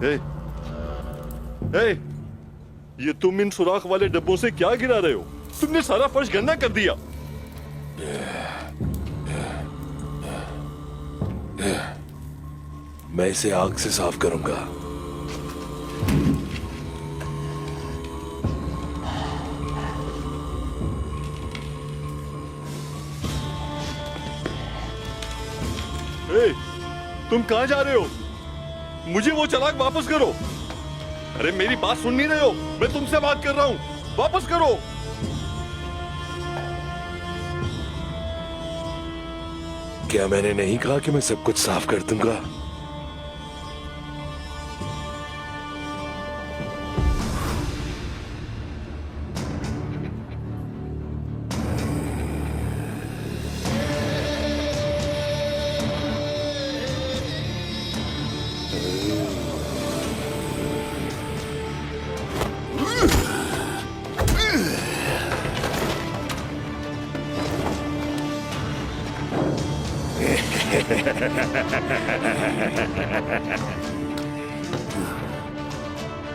ए, ए, ये तुम इन सुराख वाले डब्बों से क्या गिरा रहे हो? तुमने सारा फर्श गंदा कर दिया। मैं इसे आग से साफ करूंगा। ए, तुम कहां जा रहे हो? मुझे वो चराग वापस करो। अरे मेरी बात सुन नहीं रहे हो? मैं तुमसे बात कर रहा हूं, वापस करो। क्या मैंने नहीं कहा कि मैं सब कुछ साफ कर दूंगा?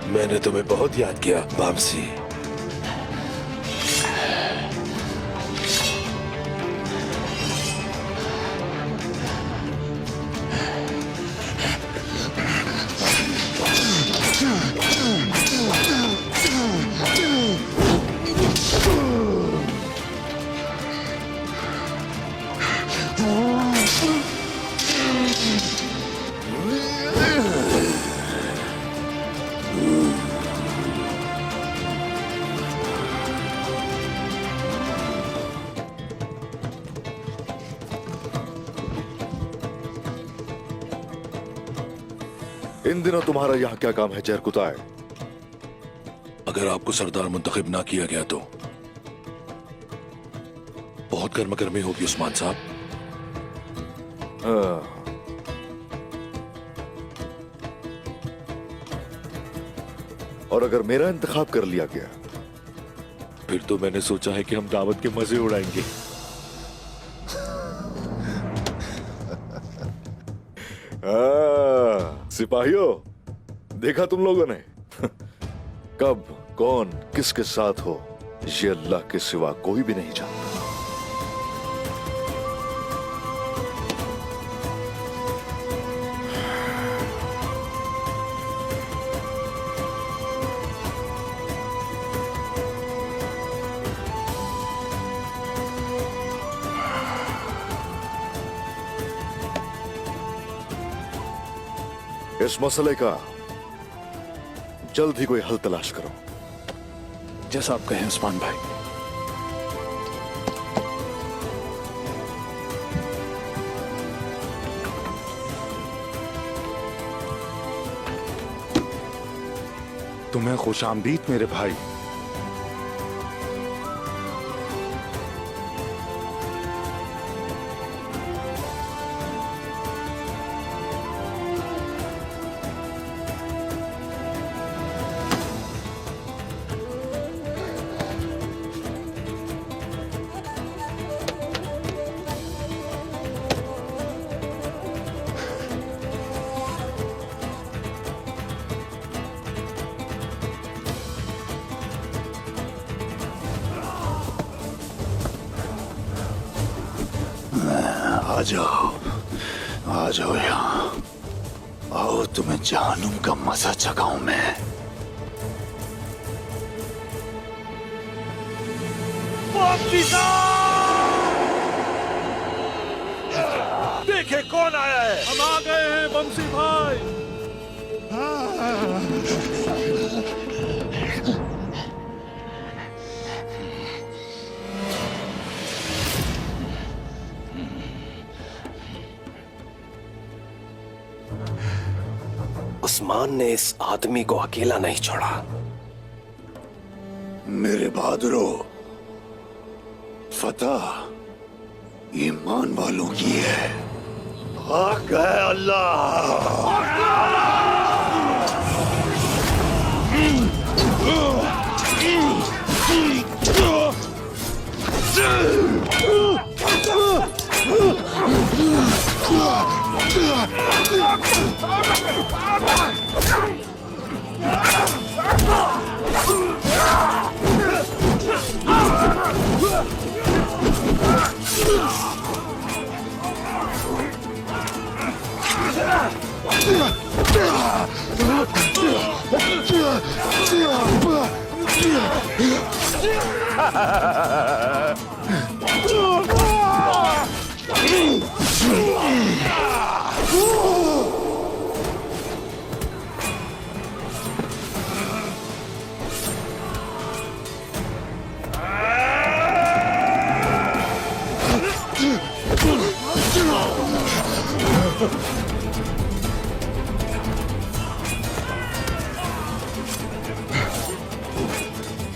मैंने तुम्हें बहुत याद किया वामसी। इन दिनों तुम्हारा यहाँ क्या काम है जहरकुताए? अगर आपको सरदार मुंतखब ना किया गया तो बहुत गर्मा-गर्मी होगी उस्मान साहब। और अगर मेरा इंतखाब कर लिया गया? फिर तो मैंने सोचा है कि हम दावत के मजे उड़ाएंगे। सिपाहियों, देखा तुम लोगों ने? कब कौन किसके साथ हो ये अल्लाह के सिवा कोई भी नहीं जानता। इस मसले का जल्द ही कोई हल तलाश करो। जैसा आप कहें उस्मान भाई। तुम्हें खुशामदीद मेरे भाई। आ जाओ यहाँ। आओ तुम्हें जहन्नुम का मजा चखाऊं मैं। देखे कौन आया है। हम आ गए हैं बमसी भाई। उस्मान ने इस आदमी को अकेला नहीं छोड़ा। मेरे बहादुरों, फतह ईमान वालों की है। हक है अल्लाह।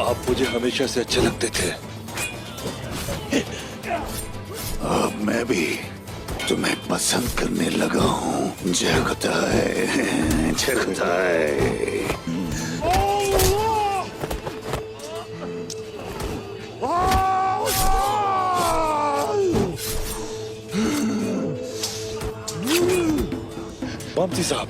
आप मुझे हमेशा से अच्छे लगते थे। अब मैं भी तुम्हें पसंद करने लगा हूँ। जगता है, जगता है। वामसी साहब,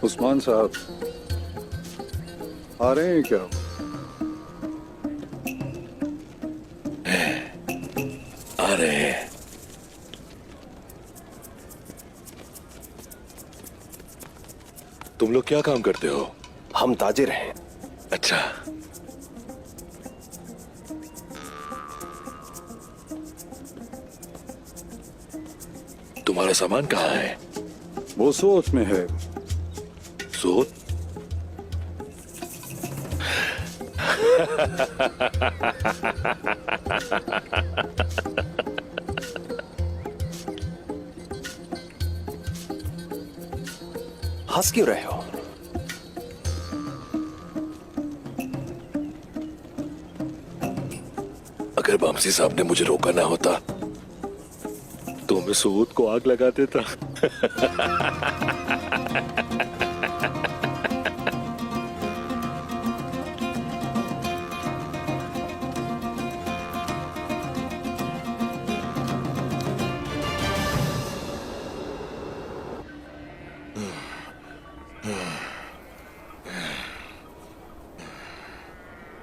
उस्मान साहब आ रहे हैं क्या? आ रहे हैं। तुम लोग क्या काम करते हो? हम ताजिर हैं। अच्छा, तुम्हारा सामान कहाँ है? वो सोच में है। सोत? हंस क्यों रहे हो? अगर वामसी साहब ने मुझे रोका ना होता तो मैं सोत को आग लगा देता।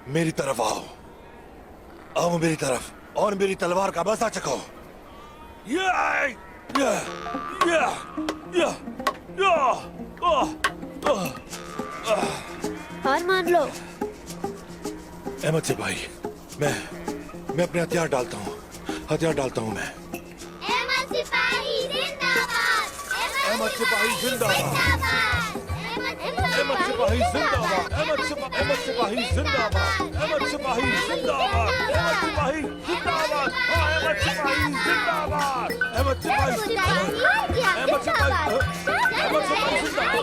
मेरी तरफ आओ, आओ मेरी तरफ और मेरी तलवार का मजा चखो। ये ये ये ये हार मान लो। अहमद सिपाही, मैं अपने हथियार डालता हूँ, मैं। अहमद सिपाही जिंदाबाद। अहमद सिपाही जिंदाबाद। अहमद सिपाही जिंदाबाद। अहमद सिपाही जिंदाबाद। अहमद सिपाही जिंदाबाद। अहमद सिपाही जिंदाबाद। अहमद सिपाही जिंदाबाद। अहमद सिपाही जिंदाबाद। अहमद सिपाही जिंदाबाद।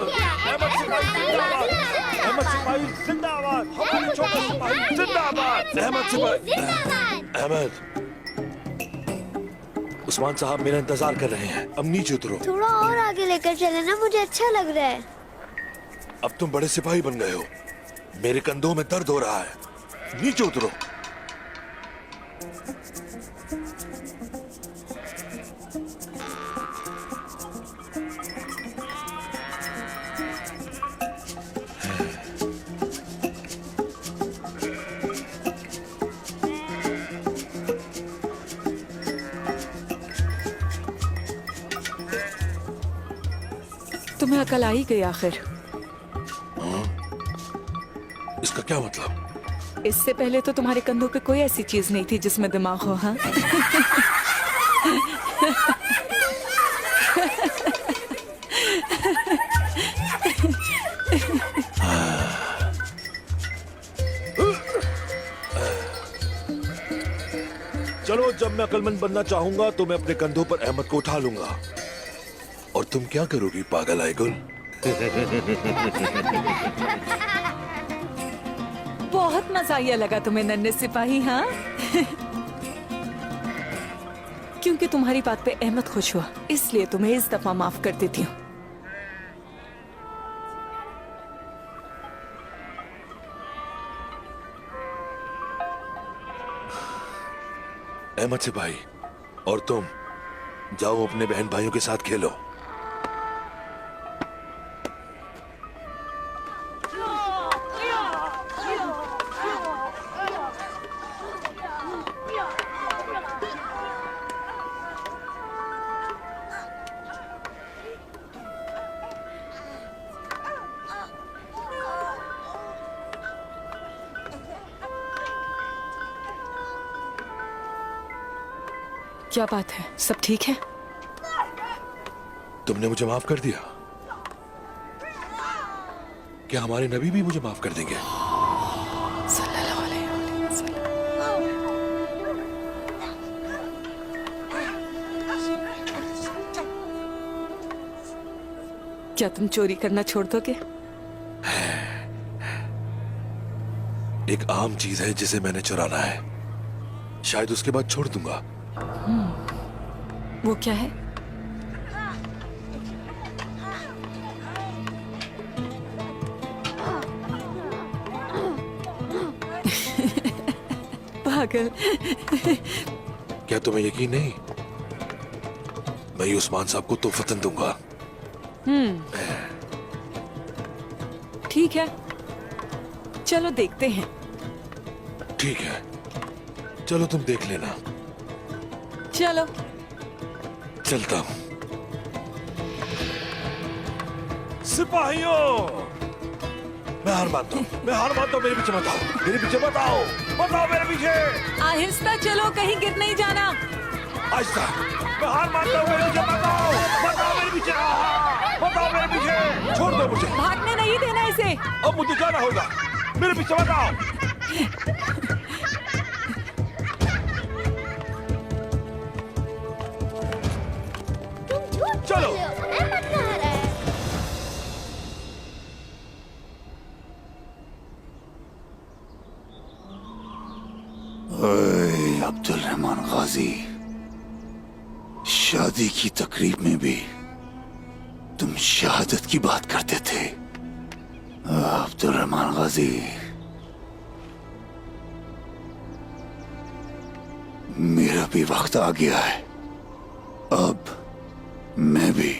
अहमद सिपाही जिंदाबाद। हमारे छोटे सिपाही जिंदाबाद। अहमद सिपाही। अहमद, उस्मान साहब मेरा इंतजार कर रहे हैं। अब नीचे उतरो। थोड़ा और आगे लेकर चले ना, मुझे अच्छा लग रहा है। अब तुम बड़े सिपाही बन गए हो। मेरे कंधों में दर्द हो रहा है। नीचे उतरो। तुम्हें अकल आ ही गई आखिर। इसका क्या मतलब? इससे पहले तो तुम्हारे कंधों पे कोई ऐसी चीज नहीं थी जिसमें दिमाग हो। हाँ चलो, जब मैं अक्लमंद बनना चाहूंगा तो मैं अपने कंधों पर अहमद को उठा लूंगा। और तुम क्या करोगी पागल आईगुल? बहुत मजा आया लगा तुम्हें नन्हे सिपाही, हाँ? क्योंकि तुम्हारी बात पे अहमद खुश हुआ, इसलिए तुम्हें इस दफा माफ कर देती हूँ। अहमद सिपाही, और तुम जाओ अपने बहन भाइयों के साथ खेलो। क्या बात है, सब ठीक है? तुमने मुझे माफ कर दिया। क्या हमारे नबी भी मुझे माफ कर देंगे? सल्लल्लाहु अलैहि वसल्लम। क्या तुम चोरी करना छोड़ दोगे? एक आम चीज है जिसे मैंने चुराना है, शायद उसके बाद छोड़ दूंगा। वो क्या है? पागल। क्या तुम्हें यकीन नहीं? मैं ये उस्मान साहब को तोहफतन दूंगा। ठीक है, चलो देखते हैं। ठीक है, चलो तुम देख लेना। चलो। चलता हूं। सिपाहियों, मैं हार मानता हूं, मैं हार मानता हूं। मेरे पीछे मत आओ, मेरे पीछे मत आओ, मत आओ मेरे पीछे। आहिस्ता चलो, कहीं गिर नहीं जाना। आहिस्ता, मैं हार मानता हूं। मेरे पीछे मत आओ, मत आओ मेरे पीछे, मत आओ मेरे पीछे। छोड़ दो मुझे, भागने नहीं देना इसे। अब मुझे जाना होगा। मेरे पीछे मत आओ। चलो। अहमद कहाँ रहा है? ओए अब्दुल रहमान गाजी, शादी की तकरीब में भी तुम शहादत की बात करते थे। अब्दुल रहमान गाजी, मेरा भी वक्त आ गया है। अब मैं भी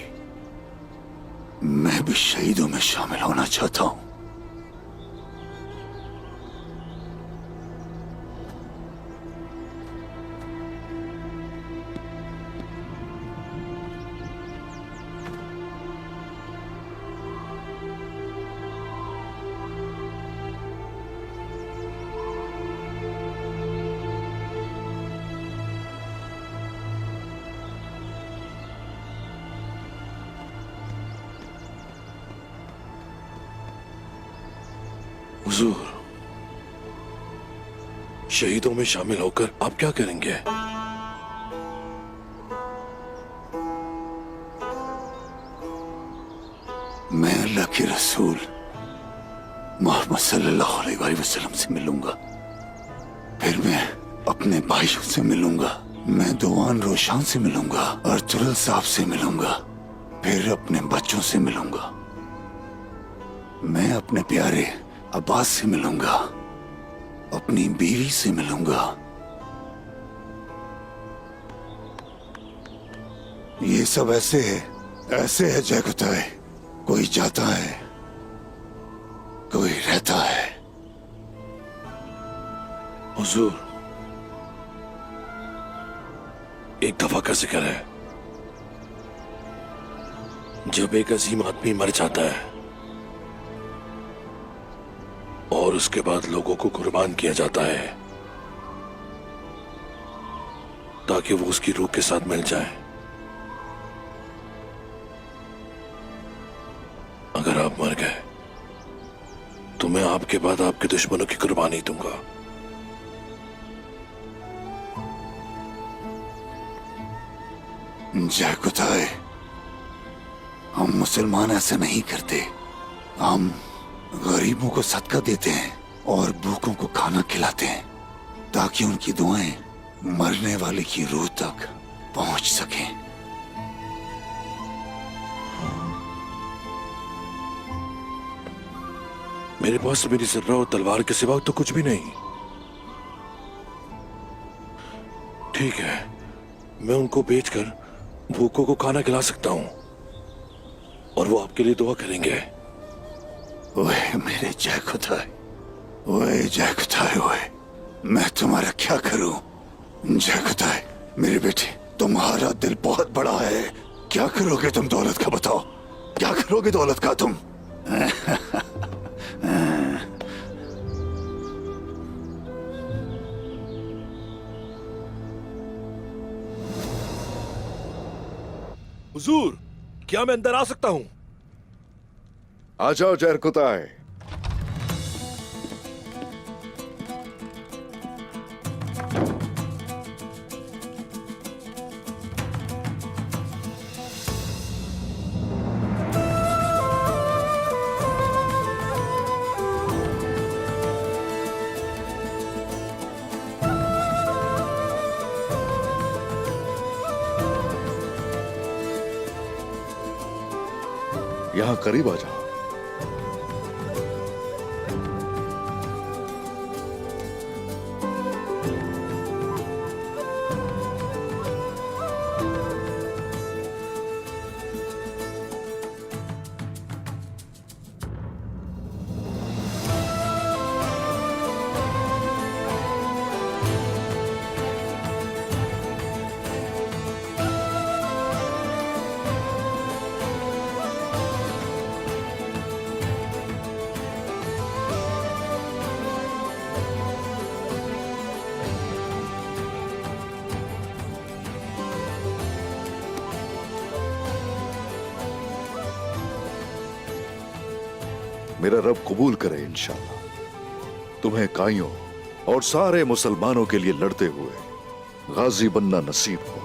शहीदों में शामिल होना चाहता हूं। हुजूर, शहीदों में शामिल होकर आप क्या करेंगे? मैं अल्लाह के रसूल मोहम्मद सल्लल्लाहु अलैहि वसल्लम से मिलूंगा, फिर मैं अपने भाइयों से मिलूंगा, मैं दोआन रोशान से मिलूंगा, अर्तुगरुल साहब से मिलूंगा, फिर अपने बच्चों से मिलूंगा, मैं अपने प्यारे अब्बास से मिलूंगा, अपनी बीवी से मिलूंगा। ये सब ऐसे है जयकुताए, कोई जाता है, कोई रहता है। हुजूर, एक दफा का जिक्र है, जब एक अजीम आदमी मर जाता है और उसके बाद लोगों को कुर्बान किया जाता है ताकि वो उसकी रूह के साथ मिल जाए। अगर आप मर गए तो मैं आपके बाद आपके दुश्मनों की कुर्बानी दूंगा। जय खुदाए, हम मुसलमान ऐसा नहीं करते। हम गरीबों को सदका देते हैं और भूखों को खाना खिलाते हैं ताकि उनकी दुआएं मरने वाले की रूह तक पहुंच सकें। मेरे पास मेरी जर्रा और तलवार के सिवा तो कुछ भी नहीं। ठीक है, मैं उनको बेचकर भूखों को खाना खिला सकता हूं और वो आपके लिए दुआ करेंगे। ओए मेरे जय खुदाए, ओए जय खुदाए, ओए मैं तुम्हारा क्या करूं? जय खुदाए, मेरे बेटे तुम्हारा दिल बहुत बड़ा है। क्या करोगे तुम दौलत का? बताओ, क्या करोगे दौलत का तुम? हुजूर, क्या मैं अंदर आ सकता हूं? आ जाओ जरकुताए। यहां करीब आ जाओ। मेरा रब कबूल करे इंशाअल्लाह। तुम्हें काइयों और सारे मुसलमानों के लिए लड़ते हुए गाजी बनना नसीब हो।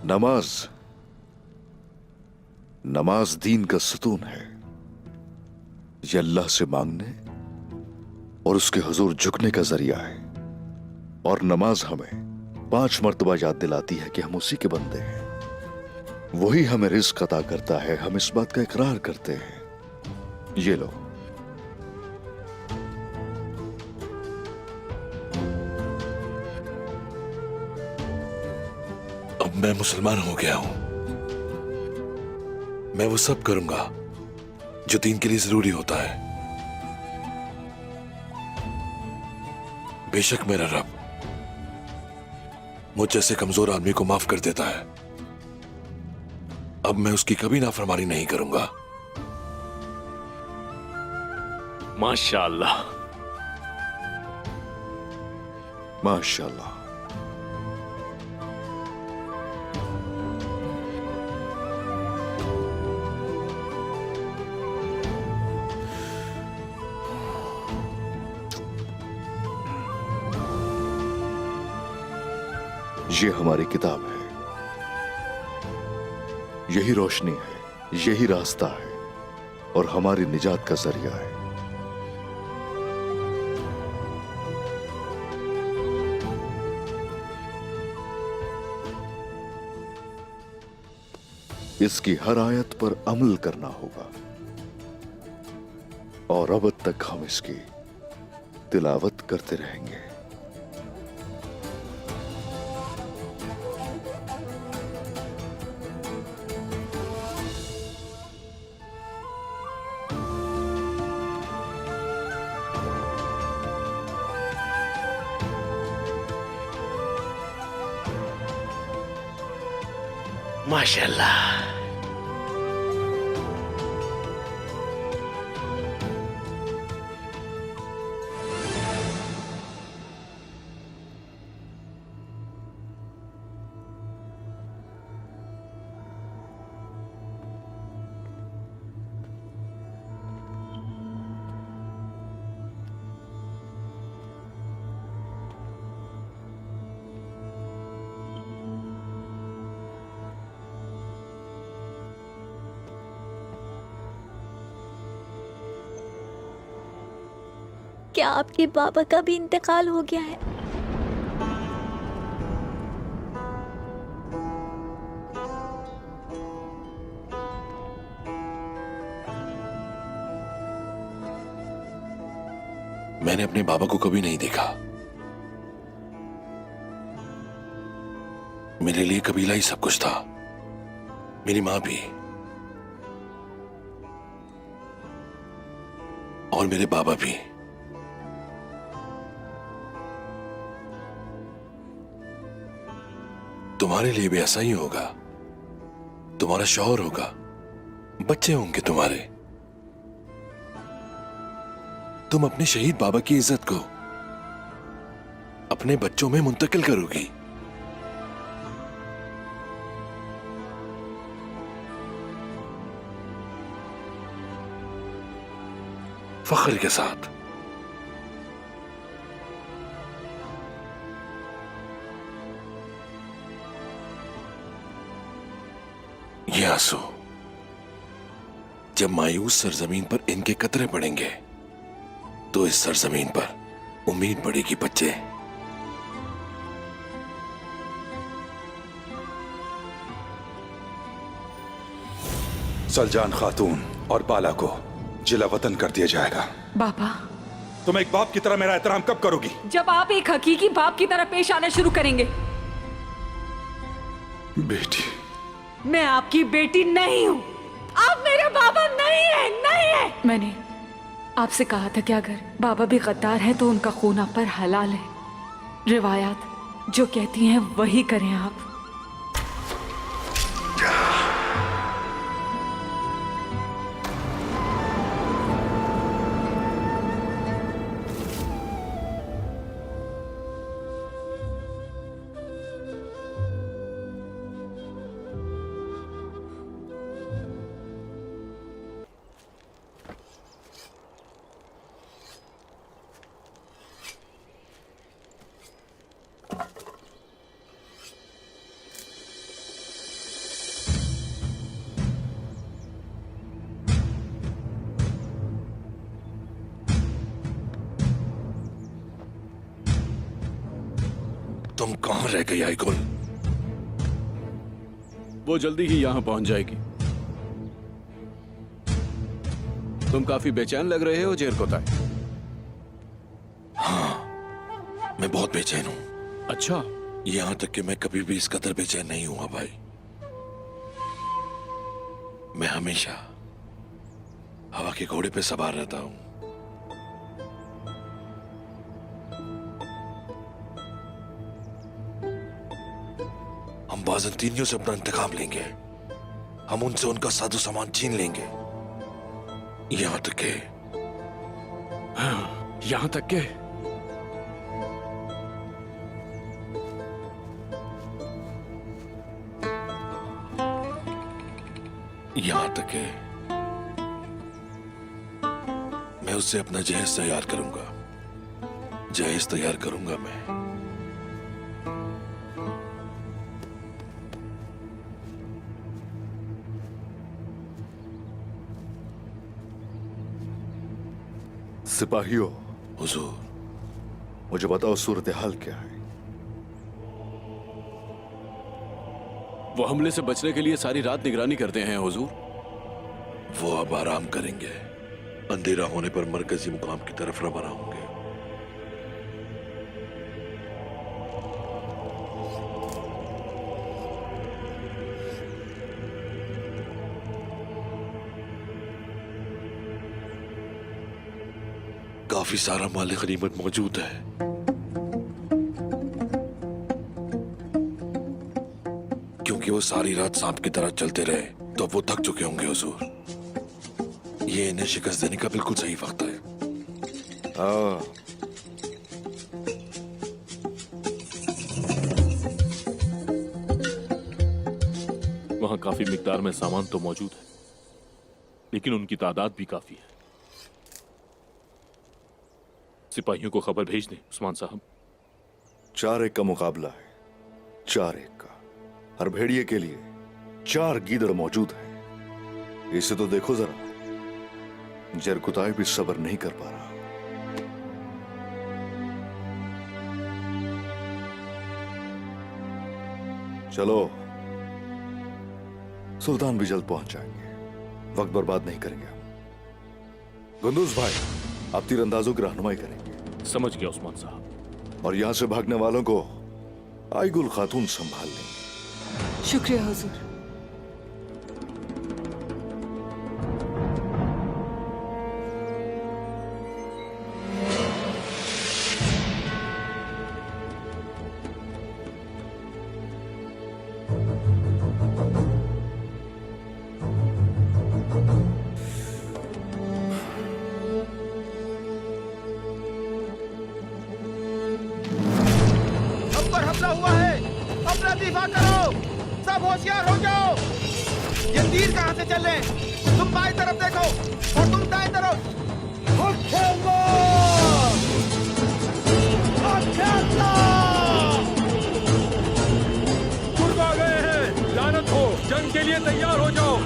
नमाज, नमाज दीन का सुतून है। यह अल्लाह से मांगने और उसके हुजूर झुकने का जरिया है। और नमाज हमें 5 मर्तबा याद दिलाती है कि हम उसी के बंदे हैं। वही हमें रिज़्क़ अता करता है। हम इस बात का इकरार करते हैं। ये लो। अब मैं मुसलमान हो गया हूं। मैं वो सब करूंगा जो दीन के लिए जरूरी होता है। बेशक मेरा रब मुझ जैसे कमजोर आदमी को माफ कर देता है। अब मैं उसकी कभी नाफरमानी नहीं करूंगा। माशाअल्लाह, माशाअल्लाह। ये हमारी किताब है। यही रोशनी है, यही रास्ता है और हमारी निजात का जरिया है। इसकी हर आयत पर अमल करना होगा और अब तक हम इसकी तिलावत करते रहेंगे। माशाअल्लाह। क्या आपके बाबा का भी इंतकाल हो गया है? मैंने अपने बाबा को कभी नहीं देखा। मेरे लिए कबीला ही सब कुछ था, मेरी मां भी, और मेरे बाबा भी। तुम्हारे लिए भी ऐसा ही होगा। तुम्हारा शौहर होगा, बच्चे होंगे तुम्हारे। तुम अपने शहीद बाबा की इज्जत को अपने बच्चों में मुंतकिल करोगी। फख्र के साथ। ये आंसू जब मायूस सरजमीन पर इनके कतरे पड़ेंगे तो इस सरजमीन पर उम्मीद बढ़ेगी बच्चे। सलजान खातून और बाला को जिला वतन कर दिया जाएगा। बाबा, तुम एक बाप की तरह मेरा एहतराम कब करोगी? जब आप एक हकीकी बाप की तरह पेश आना शुरू करेंगे। बेटी, मैं आपकी बेटी नहीं हूँ। आप मेरे बाबा नहीं है, नहीं है। मैंने आपसे कहा था कि अगर बाबा भी गद्दार हैं तो उनका खून आप पर हलाल है। रिवायात जो कहती हैं वही करें आप। तुम कहां रह गई आईगुल? वो जल्दी ही यहाँ पहुंच जाएगी। तुम काफी बेचैन लग रहे हो जेरकोताय। हाँ, मैं बहुत बेचैन हूं। अच्छा, यहां तक कि मैं कभी भी इस कदर बेचैन नहीं हुआ भाई। मैं हमेशा हवा के घोड़े पे सवार रहता हूं। हम बाज़ंतीनियों से अपना इंतकाम लेंगे। हम उनसे उनका साजो सामान छीन लेंगे। यहां तक के यहाँ तक के यहां तक के मैं उससे अपना जहेज तैयार करूंगा। जहेज तैयार करूंगा मैं। सिपाहियों, हुजूर, मुझे बताओ सूरत हाल क्या है? वो हमले से बचने के लिए सारी रात निगरानी करते हैं हुजूर। वो अब आराम करेंगे। अंधेरा होने पर मरकजी मुकाम की तरफ रवाना होंगे। काफी सारा माल गनीमत मौजूद है। क्योंकि वो सारी रात सांप की तरह चलते रहे तो अब वो थक चुके होंगे हुजूर। ये इन्हें शिकस्त देने का बिल्कुल सही वक्त है। हाँ, वहां काफी मिकदार में सामान तो मौजूद है, लेकिन उनकी तादाद भी काफी है। सिपाहियों को खबर भेज दें उस्मान साहब। 4-1 का मुकाबला है। 4-1 का। हर भेड़िए के लिए 4 गीदड़ मौजूद हैं। इसे तो देखो जरा, जेरकुताई भी सब्र नहीं कर पा रहा। चलो, सुल्तान भी जल्द पहुंच जाएंगे, वक्त बर्बाद नहीं करेंगे हम। गुंदूज भाई, आप तीरंदाजों की रहनुमाई करेंगे। समझ गया उस्मान साहब। और यहां से भागने वालों को आईगुल खातून संभाल लेंगे। शुक्रिया हुजूर। हमला हुआ है, अपना दिफा करो, सब होशियार हो जाओ। ये तीर कहां से चल रहे हैं? तुम बाएं तरफ देखो और तुम दाएं तरफ। तुर्क आ गए हैं, लानत हो, जंग के लिए तैयार हो जाओ।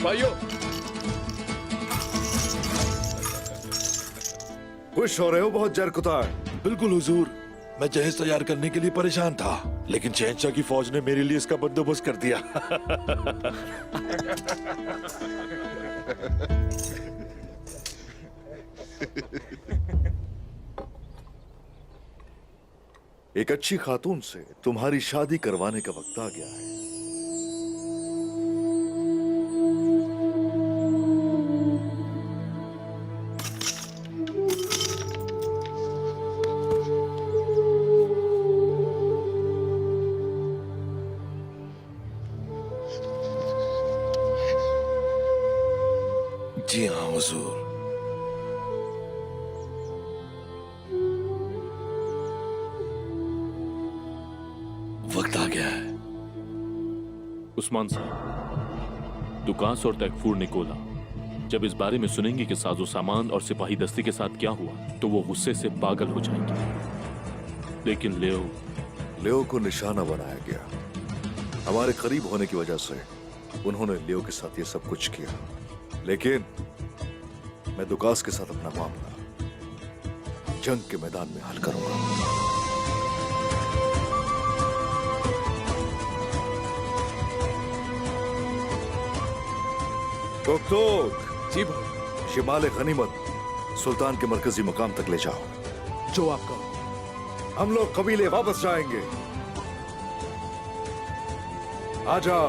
भाइयों, खुश हो रहे हो बहुत जरकुतार? बिल्कुल हुजूर, मैं जहेज तैयार करने के लिए परेशान था, लेकिन शहंशाह की फौज ने मेरे लिए इसका बंदोबस्त कर दिया। एक अच्छी खातून से तुम्हारी शादी करवाने का वक्त आ गया है। जी हाँ हुजूर। वक्त आ गया है। उस्मान साहब, दुकास और तैकफूर निकोला जब इस बारे में सुनेंगे कि साजो सामान और सिपाही दस्ती के साथ क्या हुआ, तो वो गुस्से से पागल हो जाएंगे। लेकिन लेओ को निशाना बनाया गया। हमारे करीब होने की वजह से उन्होंने लेओ के साथ ये सब कुछ किया, लेकिन मैं दुकास के साथ अपना मामला जंग के मैदान में हल करूंगा। टोक जी भाई। शिमाल गनीमत सुल्तान के मरकजी मुकाम तक ले जाओ। जो आप कहो। हम लोग कबीले वापस जाएंगे। आ जाओ।